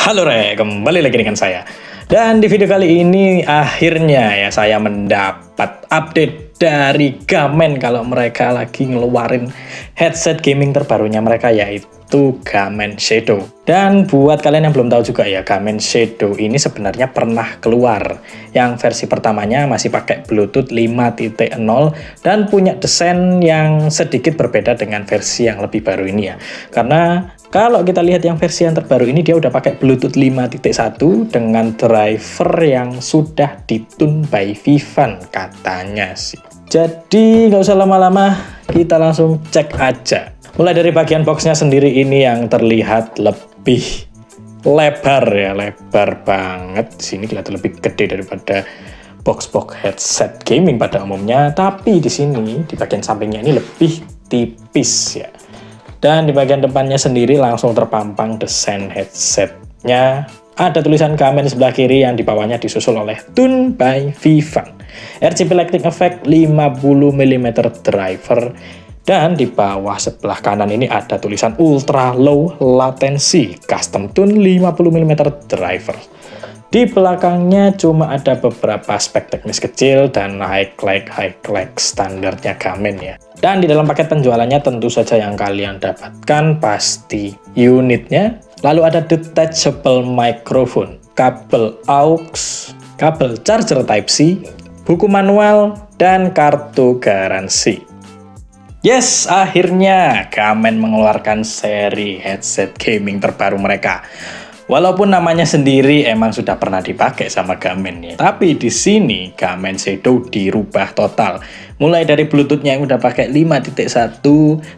Halo kembali lagi dengan saya. Dan di video kali ini akhirnya ya saya mendapat update dari Gamen kalau mereka lagi ngeluarin headset gaming terbarunya mereka, yaitu Gamen Shadow. Dan buat kalian yang belum tahu juga ya, Gamen Shadow ini sebenarnya pernah keluar. Yang versi pertamanya masih pakai Bluetooth 5.0 dan punya desain yang sedikit berbeda dengan versi yang lebih baru ini ya. Karena kalau kita lihat yang versi yang terbaru ini, dia udah pakai Bluetooth 5.1 dengan driver yang sudah ditune by Vivan katanya sih. Jadi nggak usah lama-lama, kita langsung cek aja. Mulai dari bagian boxnya sendiri ini yang terlihat lebih lebar ya, lebar banget. Di sini kelihatan lebih gede daripada box-box headset gaming pada umumnya. Tapi di sini di bagian sampingnya ini lebih tipis ya. Dan di bagian depannya sendiri langsung terpampang desain headsetnya. Ada tulisan Gamen di sebelah kiri yang di bawahnya disusul oleh Tune by Vivan. RGB Lighting Effect 50mm driver. Dan di bawah sebelah kanan ini ada tulisan Ultra Low Latency Custom Tune 50mm driver. Di belakangnya cuma ada beberapa spek teknis kecil dan high-lag standarnya Gamen ya. Dan di dalam paket penjualannya tentu saja yang kalian dapatkan pasti unitnya. Lalu ada detachable microphone, kabel aux, kabel charger Type-C, buku manual, dan kartu garansi. Yes, akhirnya Gamen mengeluarkan seri headset gaming terbaru mereka. Walaupun namanya sendiri emang sudah pernah dipakai sama Gamen ya, tapi di sini Gamen Shadow dirubah total. Mulai dari Bluetooth-nya yang udah pakai 5.1,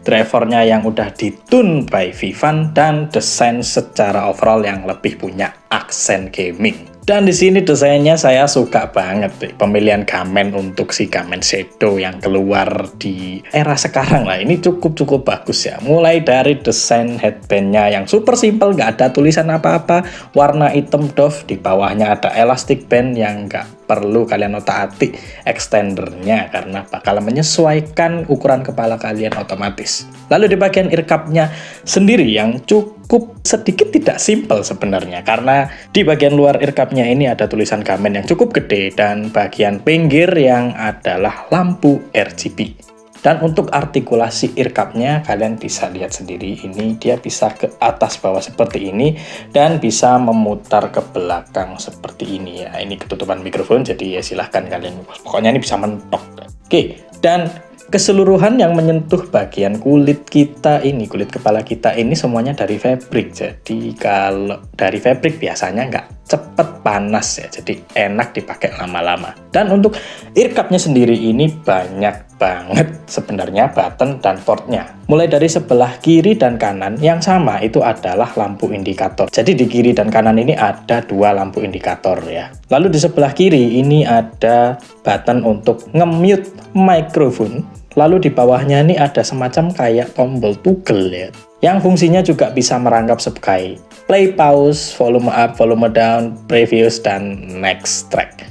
drivernya yang udah ditune by Vivan, dan desain secara overall yang lebih punya aksen gaming. Dan di sini desainnya saya suka banget deh. Pemilihan Gamen untuk si Gamen Shadow yang keluar di era sekarang lah. Ini cukup bagus ya. Mulai dari desain headbandnya yang super simple, nggak ada tulisan apa-apa. Warna hitam doff, di bawahnya ada elastic band yang nggak perlu kalian otak-atik extendernya karena bakal menyesuaikan ukuran kepala kalian otomatis. Lalu di bagian ear cup-nya sendiri yang cukup sedikit tidak simple sebenarnya, karena di bagian luar ear cup-nya ini ada tulisan Gamen yang cukup gede dan bagian pinggir yang adalah lampu RGB. Dan untuk artikulasi ear cup-nya kalian bisa lihat sendiri, ini dia bisa ke atas bawah seperti ini dan bisa memutar ke belakang seperti ini ya. Ini ketutupan mikrofon, jadi ya silahkan kalian, pokoknya ini bisa mentok. Oke, dan keseluruhan yang menyentuh bagian kulit kita ini, kulit kepala kita ini semuanya dari fabric. Jadi kalau dari fabric biasanya nggak cepet panas ya, jadi enak dipakai lama-lama. Dan untuk ear cup-nya sendiri ini banyak banget sebenarnya button dan portnya. Mulai dari sebelah kiri dan kanan yang sama itu adalah lampu indikator. Jadi di kiri dan kanan ini ada dua lampu indikator ya. Lalu di sebelah kiri ini ada button untuk nge-mute mikrofon. Lalu di bawahnya ini ada semacam kayak tombol toggle ya, yang fungsinya juga bisa merangkap sebagai play, pause, volume up, volume down, previous, dan next track.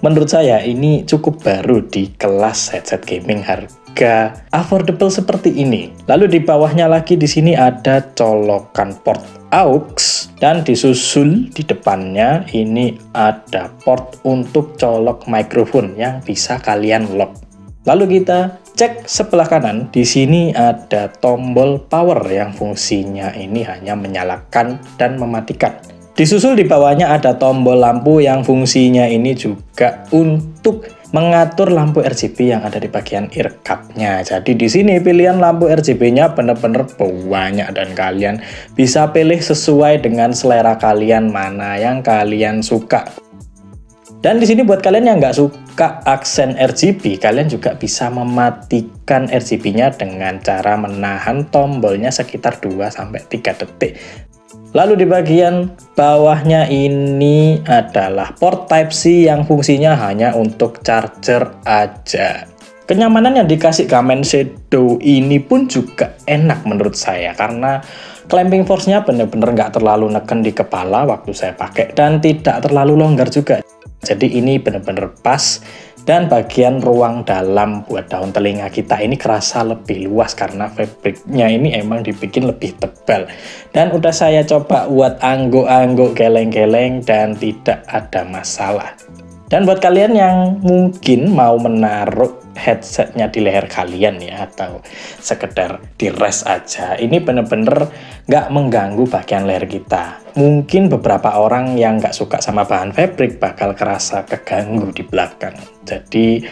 Menurut saya ini cukup baru di kelas headset gaming harga affordable seperti ini. Lalu di bawahnya lagi di sini ada colokan port aux, dan disusul di depannya ini ada port untuk colok mikrofon yang bisa kalian lock. Lalu kita cek sebelah kanan, di sini ada tombol power yang fungsinya ini hanya menyalakan dan mematikan. Disusul di bawahnya ada tombol lampu yang fungsinya ini juga untuk mengatur lampu RGB yang ada di bagian ear cup-nya. Jadi di sini pilihan lampu RGB-nya benar-benar banyak dan kalian bisa pilih sesuai dengan selera kalian mana yang kalian suka. Dan di sini buat kalian yang nggak suka aksen RGB, kalian juga bisa mematikan RGB-nya dengan cara menahan tombolnya sekitar 2-3 detik. Lalu di bagian bawahnya ini adalah port Type-C yang fungsinya hanya untuk charger aja. Kenyamanan yang dikasih Gamen Shadow ini pun juga enak menurut saya, karena clamping force-nya bener-bener nggak terlalu neken di kepala waktu saya pakai dan tidak terlalu longgar juga. Jadi ini bener-bener pas Dan bagian ruang dalam buat daun telinga kita ini kerasa lebih luas karena fabriknya ini emang dibikin lebih tebal. Dan udah saya coba buat angguk-angguk, geleng-geleng, dan tidak ada masalah. Dan buat kalian yang mungkin mau menaruh headsetnya di leher kalian ya, atau sekedar di rest aja, ini bener-bener nggak mengganggu bagian leher kita. Mungkin beberapa orang yang nggak suka sama bahan fabric bakal kerasa keganggu di belakang. Jadi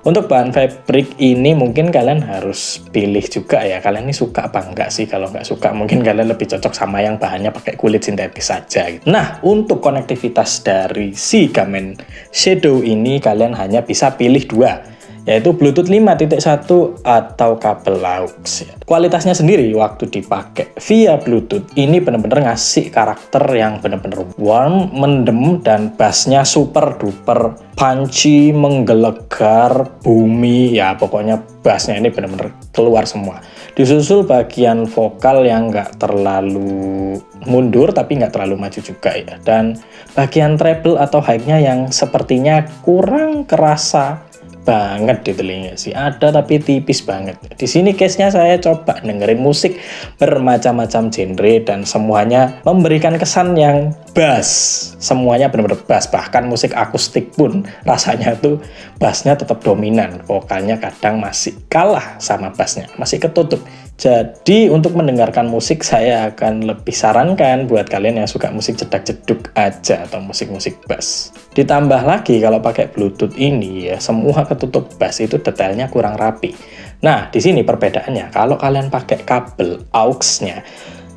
untuk bahan fabric ini mungkin kalian harus pilih juga ya, kalian ini suka apa enggak sih. Kalau nggak suka mungkin kalian lebih cocok sama yang bahannya pakai kulit sintetis saja gitu. Nah, untuk konektivitas dari si Game Shadow ini kalian hanya bisa pilih dua, yaitu Bluetooth 5.1 atau kabel aux. Kualitasnya sendiri waktu dipakai via Bluetooth ini bener-bener ngasih karakter yang bener-bener warm, mendem, dan bassnya super duper punchy, menggelegar bumi ya, pokoknya bassnya ini bener-bener keluar semua. Disusul bagian vokal yang nggak terlalu mundur tapi nggak terlalu maju juga ya, dan bagian treble atau high-nya yang sepertinya kurang kerasa banget di telinga sih, ada tapi tipis banget. Di sini case-nya saya coba dengerin musik bermacam-macam genre dan semuanya memberikan kesan yang bass, semuanya benar-benar bass. Bahkan musik akustik pun rasanya tuh bassnya tetap dominan, vokalnya kadang masih kalah sama bassnya, masih ketutup. Jadi untuk mendengarkan musik saya akan lebih sarankan buat kalian yang suka musik cedak-ceduk aja atau musik-musik bass. Ditambah lagi kalau pakai Bluetooth ini ya, semua ketutup bass itu detailnya kurang rapi. Nah, di sini perbedaannya, kalau kalian pakai kabel aux-nya,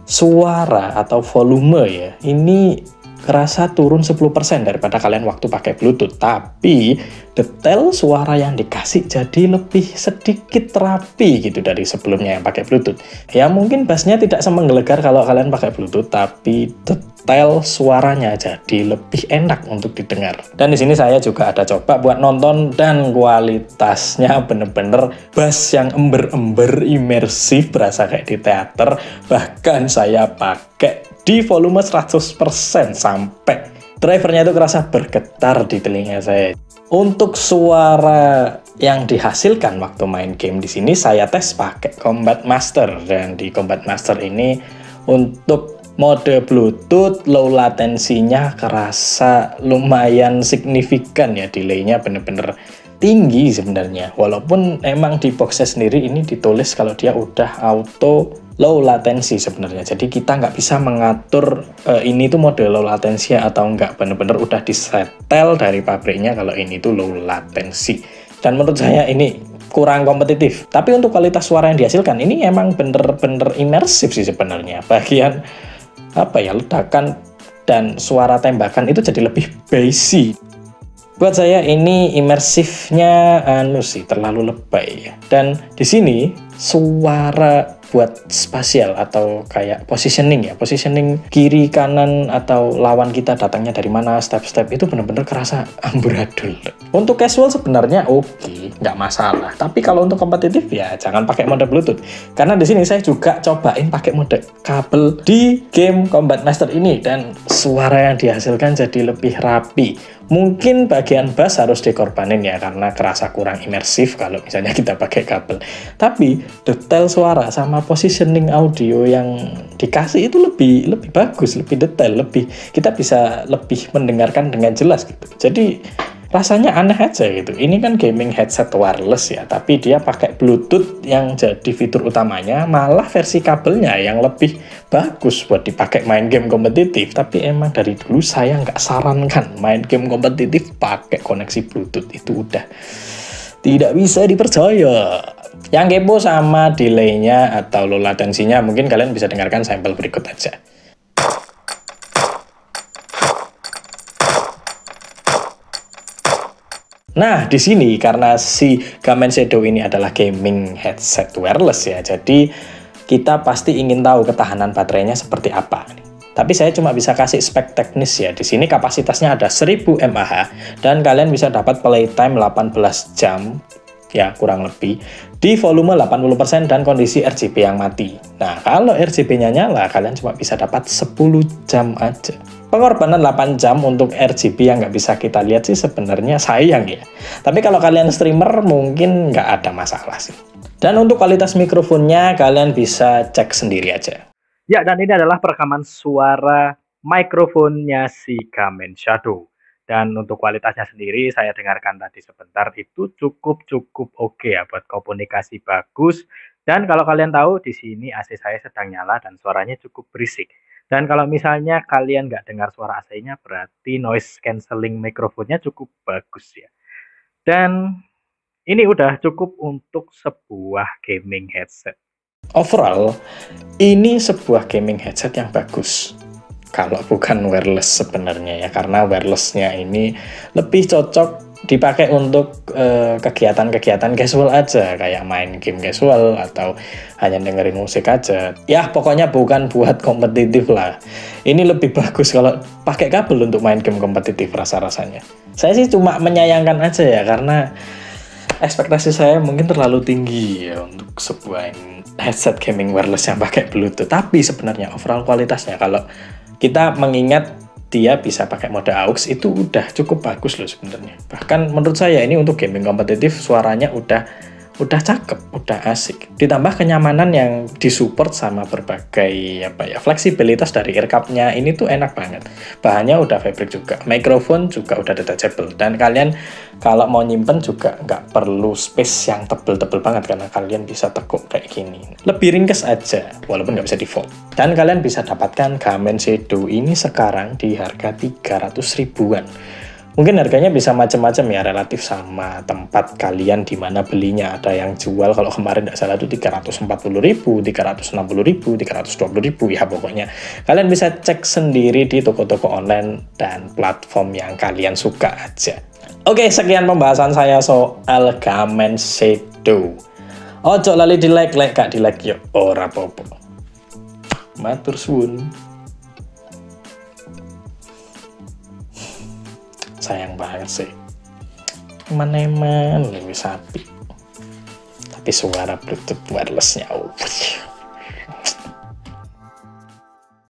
suara atau volume ya, ini kerasa turun 10% daripada kalian waktu pakai Bluetooth. Tapi detail suara yang dikasih jadi lebih sedikit rapi gitu dari sebelumnya yang pakai Bluetooth. Ya mungkin bassnya tidak semenggelegar kalau kalian pakai Bluetooth, tapi detail suaranya jadi lebih enak untuk didengar. Dan di sini saya juga ada coba buat nonton dan kualitasnya bener-bener bass yang ember-ember, imersif, berasa kayak di teater. Bahkan saya pakai di volume 100% sampai drivernya itu kerasa bergetar di telinga saya. Untuk suara yang dihasilkan waktu main game di sini saya tes pakai Combat Master, dan di Combat Master ini untuk mode Bluetooth low latensinya kerasa lumayan signifikan ya, delaynya bener-bener tinggi sebenarnya. Walaupun emang di boxnya sendiri ini ditulis kalau dia udah auto low latency sebenarnya, jadi kita nggak bisa mengatur ini tuh mode low latency atau nggak, bener-bener udah disetel dari pabriknya kalau ini tuh low latency. Dan menurut saya ini kurang kompetitif. Tapi untuk kualitas suara yang dihasilkan ini emang bener-bener imersif sih sebenarnya. Bagian apa ya, ledakan dan suara tembakan itu jadi lebih bassy. Buat saya ini imersifnya terlalu lebay ya. Dan di sini suara buat spasial atau kayak positioning ya, positioning kiri kanan atau lawan kita datangnya dari mana, step-step itu bener-bener kerasa amburadul. Untuk casual sebenarnya oke, nggak masalah. Tapi kalau untuk kompetitif ya jangan pakai mode Bluetooth. Karena di sini saya juga cobain pakai mode kabel di game Combat Master ini dan suara yang dihasilkan jadi lebih rapi. Mungkin bagian bass harus dikorbanin ya karena kerasa kurang imersif kalau misalnya kita pakai kabel. Tapi detail suara sama positioning audio yang dikasih itu lebih bagus, lebih detail, kita bisa lebih mendengarkan dengan jelas gitu. Jadi rasanya aneh aja gitu. Ini kan gaming headset wireless ya, tapi dia pakai Bluetooth yang jadi fitur utamanya, malah versi kabelnya yang lebih bagus buat dipakai main game kompetitif. Tapi emang dari dulu saya nggak sarankan main game kompetitif pakai koneksi Bluetooth, itu udah tidak bisa dipercaya. Yang kepo sama delaynya atau low latensinya, mungkin kalian bisa dengarkan sampel berikut aja. Nah, di sini karena si Game Shadow ini adalah gaming headset wireless ya, jadi kita pasti ingin tahu ketahanan baterainya seperti apa. Tapi saya cuma bisa kasih spek teknis ya. Di sini kapasitasnya ada 1000 mAh dan kalian bisa dapat playtime 18 jam ya kurang lebih, di volume 80% dan kondisi RGB yang mati. Nah, kalau RGB-nya nyala, kalian cuma bisa dapat 10 jam aja. Pengorbanan 8 jam untuk RGB yang nggak bisa kita lihat sih sebenarnya sayang ya. Tapi kalau kalian streamer mungkin nggak ada masalah sih. Dan untuk kualitas mikrofonnya, kalian bisa cek sendiri aja. Ya, dan ini adalah perekaman suara mikrofonnya si Gamen Shadow. Dan untuk kualitasnya sendiri saya dengarkan tadi sebentar itu cukup oke ya buat komunikasi bagus. Dan kalau kalian tahu di sini AC saya sedang nyala dan suaranya cukup berisik. Dan kalau misalnya kalian nggak dengar suara AC-nya berarti noise cancelling mikrofonnya cukup bagus ya. Dan ini udah cukup untuk sebuah gaming headset. Overall, ini sebuah gaming headset yang bagus. Kalau bukan wireless sebenarnya ya, karena wirelessnya ini lebih cocok dipakai untuk kegiatan-kegiatan casual aja, kayak main game casual atau hanya dengerin musik aja. Ya pokoknya bukan buat kompetitif lah. Ini lebih bagus kalau pakai kabel untuk main game kompetitif rasa-rasanya. Saya sih cuma menyayangkan aja ya, karena ekspektasi saya mungkin terlalu tinggi ya untuk sebuah headset gaming wireless yang pakai Bluetooth. Tapi sebenarnya overall kualitasnya, kalau kita mengingat dia bisa pakai mode aux, itu udah cukup bagus loh sebenarnya. Bahkan menurut saya ini untuk gaming kompetitif suaranya udah cakep, udah asik. Ditambah kenyamanan yang disupport sama berbagai fleksibilitas dari ear cup-nya ini tuh enak banget. Bahannya udah fabric juga, mikrofon juga udah detachable, dan kalian kalau mau nyimpen juga nggak perlu space yang tebel-tebel banget karena kalian bisa tekuk kayak gini. Lebih ringkes aja, walaupun nggak bisa di fold. Dan kalian bisa dapatkan Gamen Shadow ini sekarang di harga 300 ribuan. Mungkin harganya bisa macam-macam ya, relatif sama tempat kalian di mana belinya. Ada yang jual kalau kemarin tidak salah itu 340.000, 360.000, 320.000 ya pokoknya. Kalian bisa cek sendiri di toko-toko online dan platform yang kalian suka aja. Oke, sekian pembahasan saya soal Gamen Shadow. Ojo lali di like, gak di like yo ora popo. Matur suwun. Sayang banget sih, eman-eman lebih sapi, tapi suara Bluetooth wirelessnya